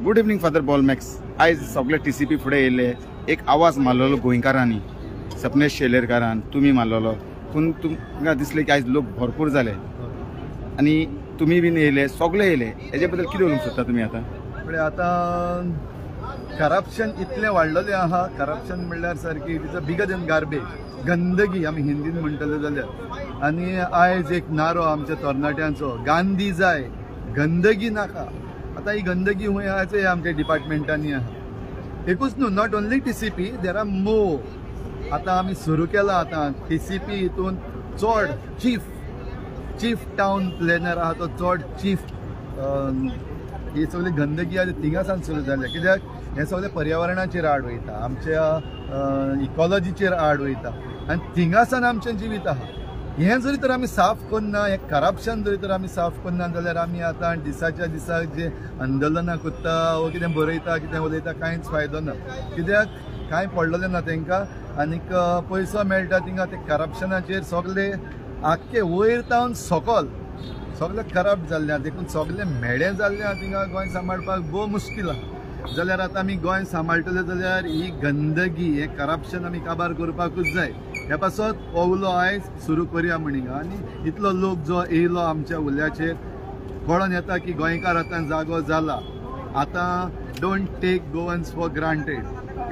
Good evening father ball max. आयज सगळे TCP फुडें येयले. एक आवाज मारलेलो गोंयकारांनी, सपनेश शेलेरकारान, तुमी मारलेलो. पूण तुमकां दिसलें की आयज लोक भरपूर जाले आनी तुमी बीन येयले, सगळे येयले. हेजे बद्दल कितें उलोवंक सोदता तुमी आतां? आतां करप्शन इतलें वाडलेलें आहा. करप्शन म्हणल्यार सारकी it is a bigger than garbage. गंदगी आमी हिंदीन म्हणटले जाल्यार. आनी आयज एक नारो आमच्या तरणाट्यांचो, गांधी जाय, गंदगी नाका. आतां ही गंदगी हूंय आहा आमच्या डिपार्टमेंटांनी आहा. एकूच न्हू, not only TCP, there are more. आतां आमी सुरू केला. आतां टीसीपी हितून चड चीफ टावन प्लॅनर आहा तो चड चीफ. ही सगळी गंदगी आहा थिंगासान सुरू जाल्या. कित्याक हें सगळें पर्यावरणाचेर आड वयता, आमच्या इकॉलॉजीचेर आड वयता आनी थिंगासान आमचें जिवीत आहा. हें जरी तर आमी साफ करना, हें करप्शन जरी तर आमी साफ करना जाल्यार आमी आतां दिसाच्या दिसाक जे आंदोलनां कोत्ता वो कितें बरयता, कितें उलयता, कांयच फायदो ना. कित्याक कांय पडलेलें ना तेंकां. आनीक पयसो मेळटा थिंगा ते करप्शनाचेर सगळे आख्खे वयर तावन सकल सगळे करप्ट जाल्ले आहा. देखून सगळे मेळें जाल्लें आहा. थिंगा गोंय सांबाळपाक भोव मुश्कील आहा. जाल्यार आतां आमी गोंय सांबाळटले जाल्यार ही गंदगी, हें करप्शन आमी काबार करपाकूच जाय. हे पासत हो उलो आयज सुरू करया म्हणिंग. आनी इतलो लोक जो येयलो आमच्या उल्याचेर, कळोन येता की गोंयकार आतां जागो जाला. आतां don't take Goans for granted.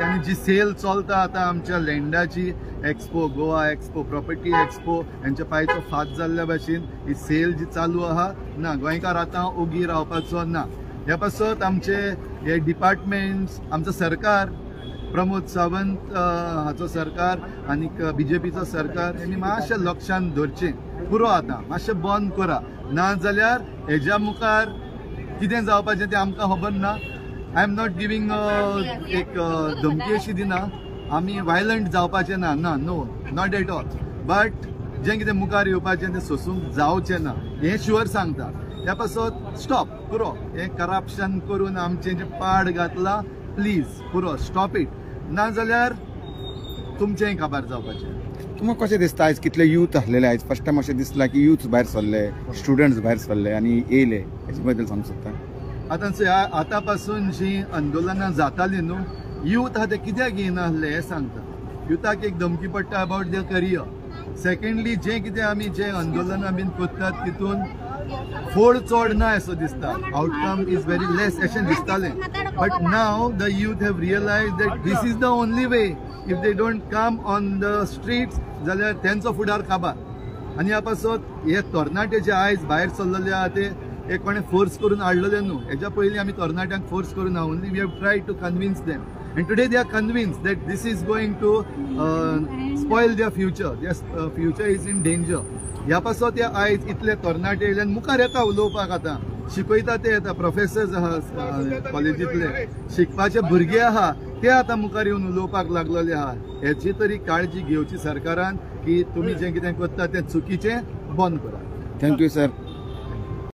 आनी जी सेल चलता आतां आमच्या लँडाची, expo, Goa expo, property expo, हेंच्या पांयचो फात जाल्ल्या भाशेन ही सेल जी चालू आहा ना, गोंयकार आतां ओगी रावपाचो ना. हे पासत आमचे हे डिपार्टमेंट्स, आमचो सरकार, प्रमोद सावंत हाचो सरकार आनीक बीजेपीचो सरकार, हेणी मातशें लक्षांत धरचें. पुरो आतां मातशें बंद करा, ना जाल्यार हेज्या मुखार कितें जावपाचें तें आमकां खबर ना. आय एम नॉट गिवींग एक धमकी अशी दिना, आमी वायलंट जावपाचें ना, no, not at all. But जें कितें मुखार येवपाचें तें सोंसूंक जावचें ना, हें शुअर सांगता. ह्या पासत स्टॉप पुरो. हें करप्शन करून आमचें जें पाड घातलां, प्लीज पुरो स्टॉप इट. ना जाल्यार तुमचेंय काबार जावपाचें. तुमकां कशें दिसता आयज कितले यूथ आसलेले? आयज फर्स्ट टायम अशें दिसलां की यूथ भायर सरले, स्टुडंट्स भायर सरले आनी येयले. हेजे बद्दल सांगूंक सोदता? आतां पासून जीं आंदोलनां जातालीं न्हू, यूथ आहा ते कित्याक येना आसले हें सांगता. युथाक एक धमकी पडटा अबावट देयर करियर. सेकंडली जें कितें आमी जें आंदोलनां बीन कोत्तात तितून फोड चड ना असो दिसता. आउटकम इज व्हेरी लेस अशें दिसतालें. But now the youth have realise that this is the only way. If they don't come on the streets जाल्यार तेंचो फुडार काबार. आनी ह्या पासत हे तरणाटे जे आयज भायर सरलेले आहा ते एक कोणें फोर्स करून हाडलेले न्हू. हेच्या पयलीं आमी तरणाट्यांक फोर्स करून ना, only we have tried to convince them. And today they are convinced that this is going to spoil their future. Their future is in danger. ह्या पासत ते आयज इतले तरणाटे येयले आनी मुखार येता उलोवपाक. आतां शिकयता ते येता, प्रोफेसर्स आहा कॉलेजींतले, शिकपाचे भुरगे आहा ते आतां मुखार येवन उलोवपाक लागलेले आहा. हेची तरी काळजी घेवची सरकारान की तुमी जें कितें करता तें चुकीचें बंद करा. Thank you sir.